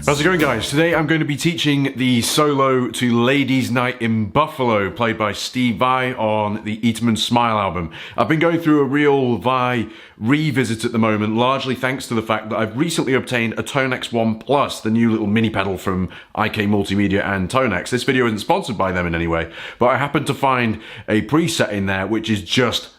How's it going, guys? Today I'm going to be teaching the solo to Ladies Night in Buffalo, played by Steve Vai on the Eatman Smile album. I've been going through a real Vai revisit at the moment, largely thanks to the fact that I've recently obtained a ToneX One Plus, the new little mini pedal from IK Multimedia and ToneX. This video isn't sponsored by them in any way, but I happened to find a preset in there which is just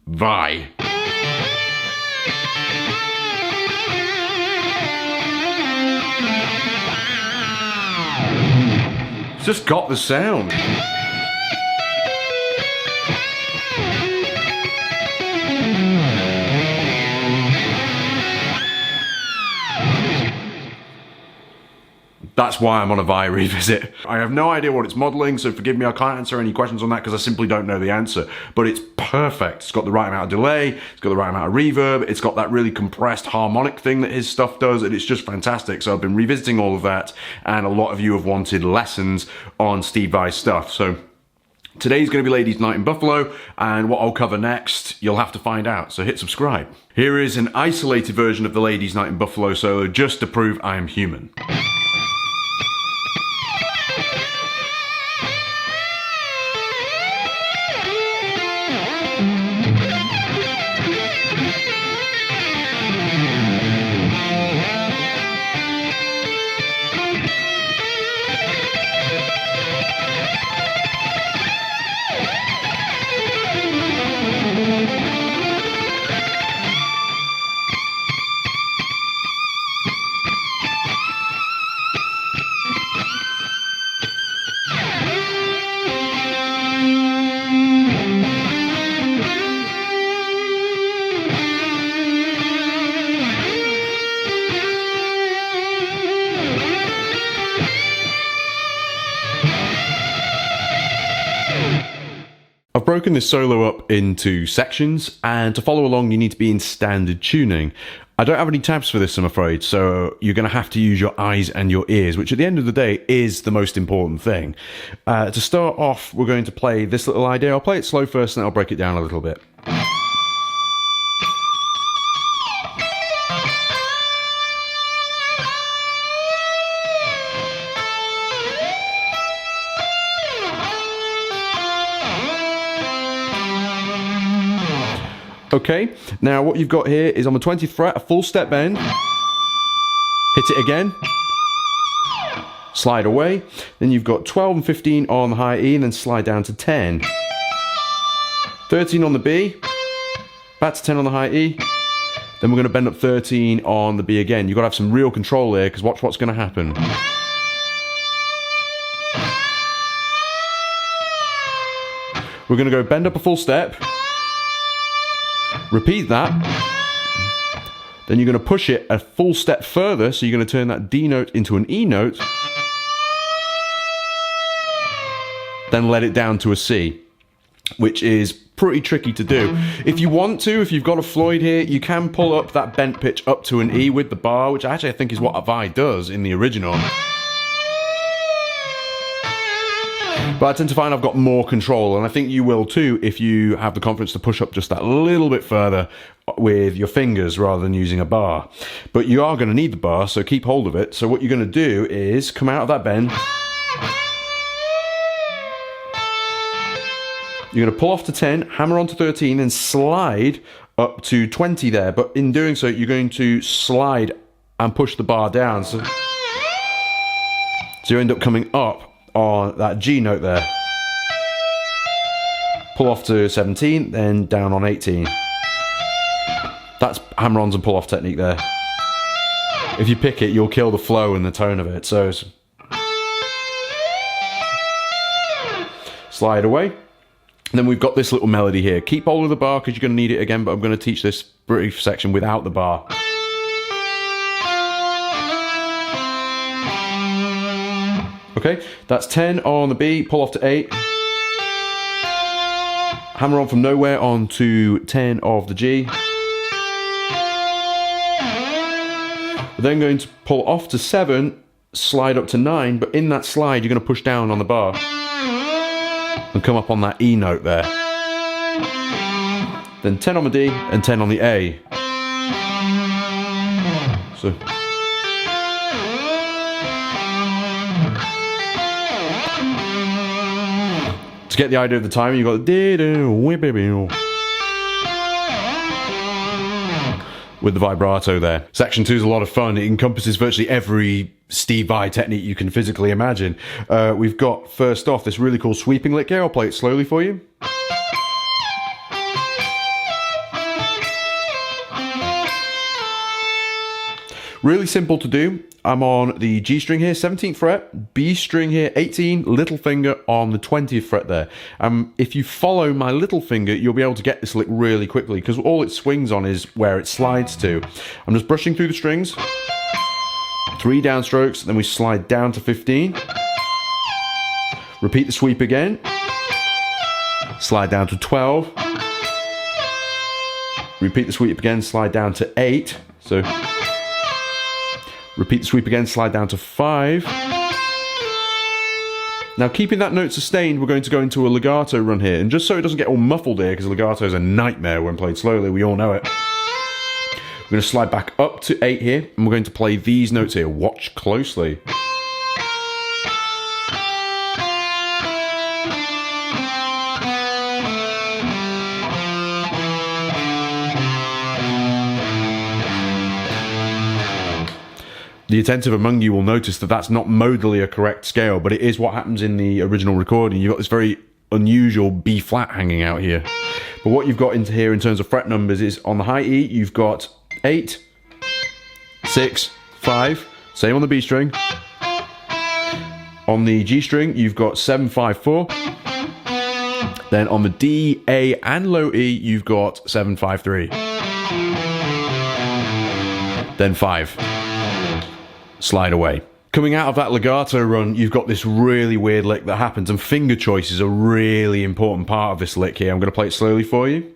Vai. It's just got the sound. That's why I'm on a Vai revisit. I have no idea what it's modeling, so forgive me, I can't answer any questions on that because I simply don't know the answer. But it's perfect. It's got the right amount of delay, it's got the right amount of reverb, it's got that really compressed harmonic thing that his stuff does, and it's just fantastic. So I've been revisiting all of that, and a lot of you have wanted lessons on Steve Vai's stuff. So today's going to be Ladies Night in Buffalo, and what I'll cover next, you'll have to find out, so hit subscribe. Here is an isolated version of the Ladies Night in Buffalo solo, just to prove I am human. I've broken this solo up into sections, and to follow along you need to be in standard tuning. I don't have any tabs for this, I'm afraid, so you're going to have to use your eyes and your ears, which at the end of the day is the most important thing. To start off, we're going to play this little idea. I'll play it slow first and then I'll break it down a little bit. Okay, now what you've got here is on the 20th fret, a full step bend, hit it again, slide away, then you've got 12 and 15 on the high E, and then slide down to 10. 13 on the B, back to 10 on the high E, then we're going to bend up 13 on the B again. You've got to have some real control there, because watch what's going to happen. We're going to go bend up a full step, repeat that, then you're going to push it a full step further, so you're going to turn that D note into an E note, then let it down to a C, which is pretty tricky to do. If you want to, if you've got a Floyd here, you can pull up that bent pitch up to an E with the bar, which actually I think is what Vai does in the original. But I tend to find I've got more control, and I think you will too if you have the confidence to push up just that little bit further with your fingers rather than using a bar. But you are going to need the bar, so keep hold of it. So what you're going to do is come out of that bend. You're going to pull off to 10, hammer on to 13, and slide up to 20 there. But in doing so, you're going to slide and push the bar down. So you end up coming up on that G note there. Pull off to 17, then down on 18. That's hammer-ons and pull-off technique there. If you pick it, you'll kill the flow and the tone of it. So slide away. And then we've got this little melody here. Keep hold of the bar because you're going to need it again, but I'm going to teach this brief section without the bar. Okay, that's 10 on the B, pull off to 8. Hammer on from nowhere on to 10 of the G. We're then going to pull off to 7, slide up to 9, but in that slide you're going to push down on the bar and come up on that E note there. Then 10 on the D and 10 on the A. So get the idea of the timing, you've got the with the vibrato there. Section 2 is a lot of fun. It encompasses virtually every Steve Vai technique you can physically imagine. We've got, first off, this really cool sweeping lick here. I'll play it slowly for you. Really simple to do. I'm on the G string here, 17th fret, B string here, 18, little finger on the 20th fret there. If you follow my little finger, you'll be able to get this lick really quickly because all it swings on is where it slides to. I'm just brushing through the strings, 3 downstrokes, then we slide down to 15. Repeat the sweep again, slide down to 12. Repeat the sweep again, slide down to 8. So repeat the sweep again, slide down to 5. Now, keeping that note sustained, we're going to go into a legato run here. And just so it doesn't get all muffled here, because legato is a nightmare when played slowly, we all know it. We're going to slide back up to 8 here, and we're going to play these notes here. Watch closely. The attentive among you will notice that that's not modally a correct scale, but it is what happens in the original recording. You've got this very unusual B flat hanging out here. But what you've got into here in terms of fret numbers is on the high E, you've got 8, 6, 5, same on the B string. On the G string, you've got 7, 5, 4. Then on the D, A, and low E, you've got 7, 5, 3. Then 5. Slide away. Coming out of that legato run, you've got this really weird lick that happens, and finger choice is a really important part of this lick here. I'm going to play it slowly for you.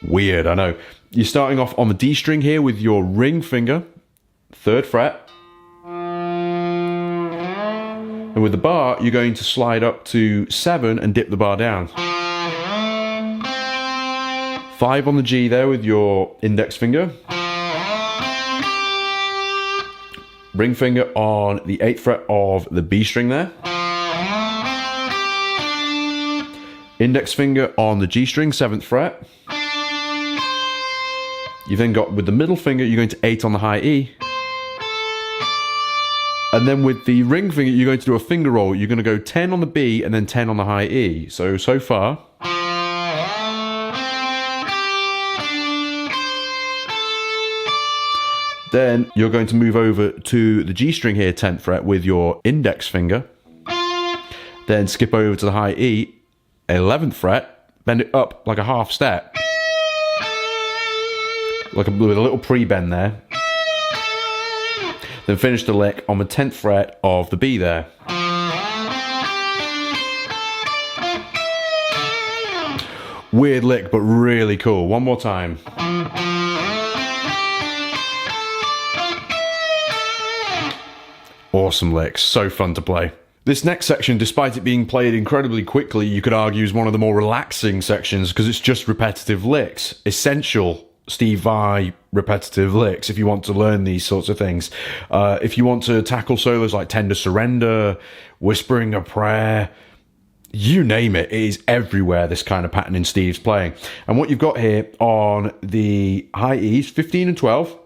Weird, I know. You're starting off on the D string here with your ring finger, 3rd fret. And with the bar, you're going to slide up to 7 and dip the bar down. 5 on the G there with your index finger. Ring finger on the 8th fret of the B string there. Index finger on the G string, 7th fret. You've then got, with the middle finger, you're going to 8 on the high E. And then with the ring finger, you're going to do a finger roll. You're going to go 10 on the B and then 10 on the high E. So far. Then you're going to move over to the G string here, 10th fret, with your index finger. Then skip over to the high E, 11th fret, bend it up like a half step. With a little pre-bend there. Then finish the lick on the 10th fret of the B there. Weird lick, but really cool. One more time. Awesome licks, so fun to play. This next section, despite it being played incredibly quickly, you could argue is one of the more relaxing sections because it's just repetitive licks. Essential Steve Vai repetitive licks if you want to learn these sorts of things. If you want to tackle solos like Tender Surrender, Whispering a Prayer, you name it, it is everywhere, this kind of pattern in Steve's playing. And what you've got here on the high E's, 15 and 12,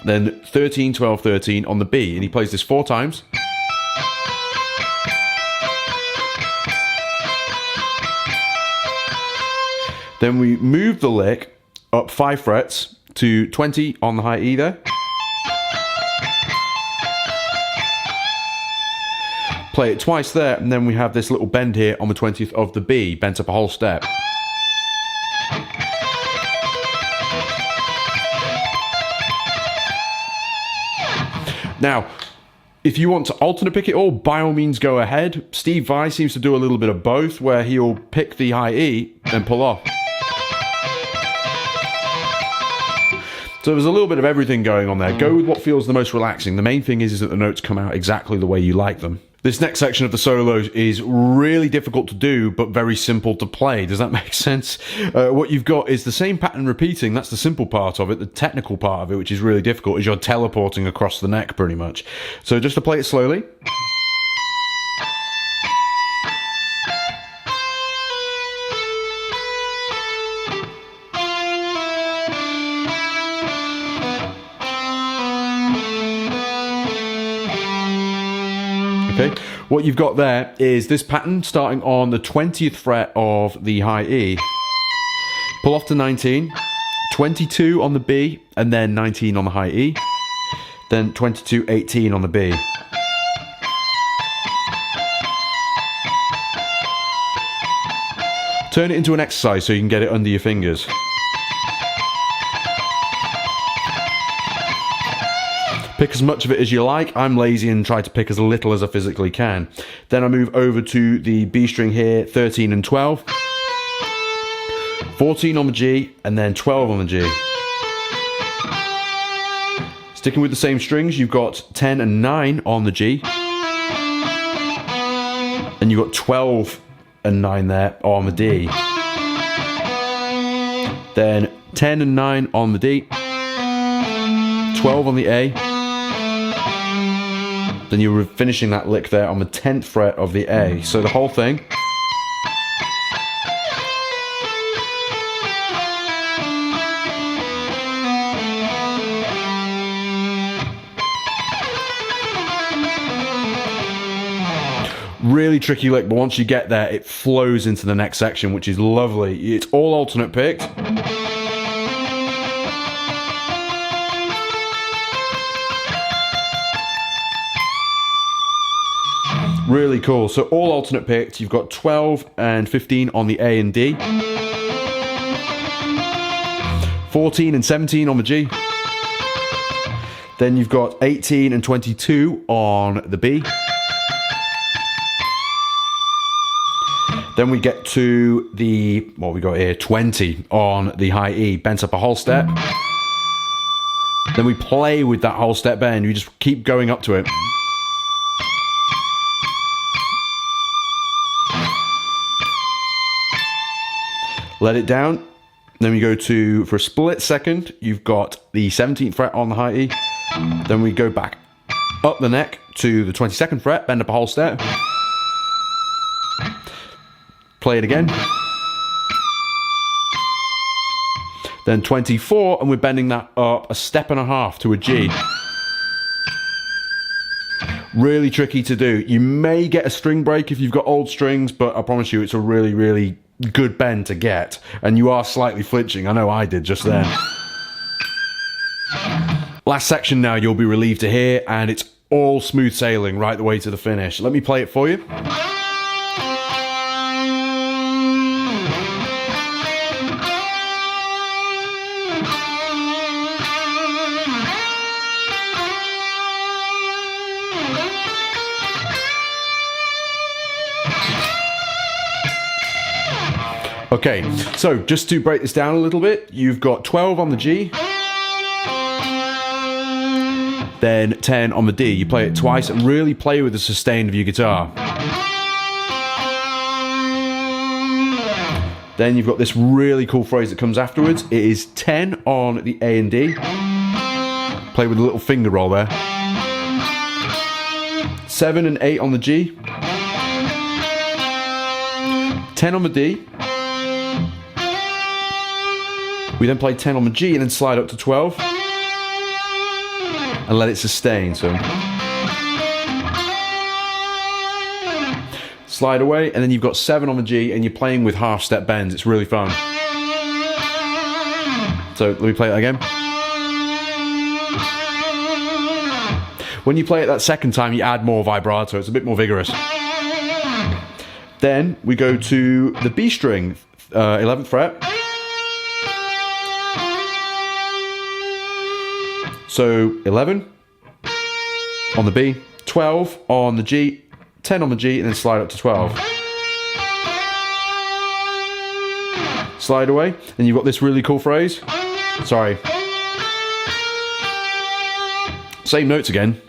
then 13, 12, 13 on the B, and he plays this 4 times. Then we move the lick up 5 frets to 20 on the high E there. Play it twice there, and then we have this little bend here on the 20th of the B, bent up a whole step. Now, if you want to alternate pick it all, by all means go ahead. Steve Vai seems to do a little bit of both, where he'll pick the high E and pull off. So there's a little bit of everything going on there. Go with what feels the most relaxing. The main thing is that the notes come out exactly the way you like them. This next section of the solos is really difficult to do, but very simple to play. Does that make sense? What you've got is the same pattern repeating. That's the simple part of it. The technical part of it, which is really difficult, is you're teleporting across the neck pretty much. So just to play it slowly. Okay, what you've got there is this pattern starting on the 20th fret of the high E. Pull off to 19, 22 on the B, and then 19 on the high E. Then 22, 18 on the B. Turn it into an exercise so you can get it under your fingers. Pick as much of it as you like. I'm lazy and try to pick as little as I physically can. Then I move over to the B string here, 13 and 12. 14 on the G, and then 12 on the G. Sticking with the same strings, you've got 10 and 9 on the G. And you've got 12 and 9 there on the D. Then 10 and 9 on the D. 12 on the A. Then you're finishing that lick there on the 10th fret of the A. So the whole thing. Really tricky lick, but once you get there, it flows into the next section, which is lovely. It's all alternate picked. Really cool. So all alternate picked. You've got 12 and 15 on the A and D. 14 and 17 on the G. Then you've got 18 and 22 on the B. Then we get to the, what we got here, 20 on the high E, bent up a whole step. Then we play with that whole step bend. You just keep going up to it. Let it down. Then we go to, for a split second, you've got the 17th fret on the high E. Then we go back up the neck to the 22nd fret, bend up a whole step. Play it again. Then 24, and we're bending that up a step and a half to a G. Really tricky to do. You may get a string break if you've got old strings, but I promise you it's a really, really good bend to get. And you are slightly flinching. I know I did just then. Last section now you'll be relieved to hear, and it's all smooth sailing right the way to the finish. Let me play it for you. Okay, so just to break this down a little bit, you've got 12 on the G, then 10 on the D. You play it twice and really play with the sustain of your guitar. Then you've got this really cool phrase that comes afterwards. It is 10 on the A and D. Play with a little finger roll there. 7 and 8 on the G. 10 on the D. We then play 10 on the G and then slide up to 12 and let it sustain. So slide away, and then you've got 7 on the G and you're playing with half step bends. It's really fun. So let me play it again. When you play it that second time, you add more vibrato. It's a bit more vigorous. Then we go to the B string, 11th fret. So 11 on the B, 12 on the G, 10 on the G, and then slide up to 12. Slide away, and you've got this really cool phrase. Sorry. Same notes again.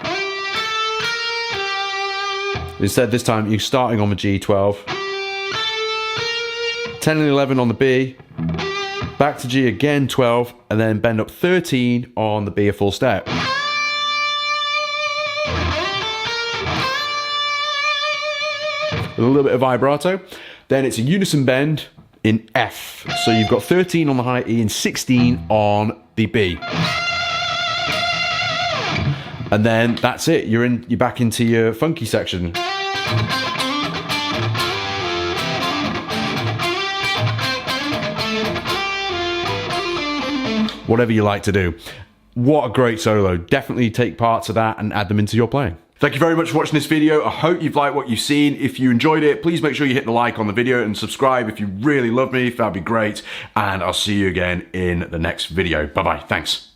Instead, this time you're starting on the G 12, 10 and 11 on the B, back to G again 12, and then bend up 13 on the B a full step. With a little bit of vibrato. Then it's a unison bend in F. So you've got 13 on the high E and 16 on the B. And then that's it. You're back into your funky section. Whatever you like to do. What a great solo. Definitely take parts of that and add them into your playing. Thank you very much for watching this video. I hope you've liked what you've seen. If you enjoyed it, please make sure you hit the like on the video and subscribe if you really love me. That'd be great. And I'll see you again in the next video. Bye-bye. Thanks.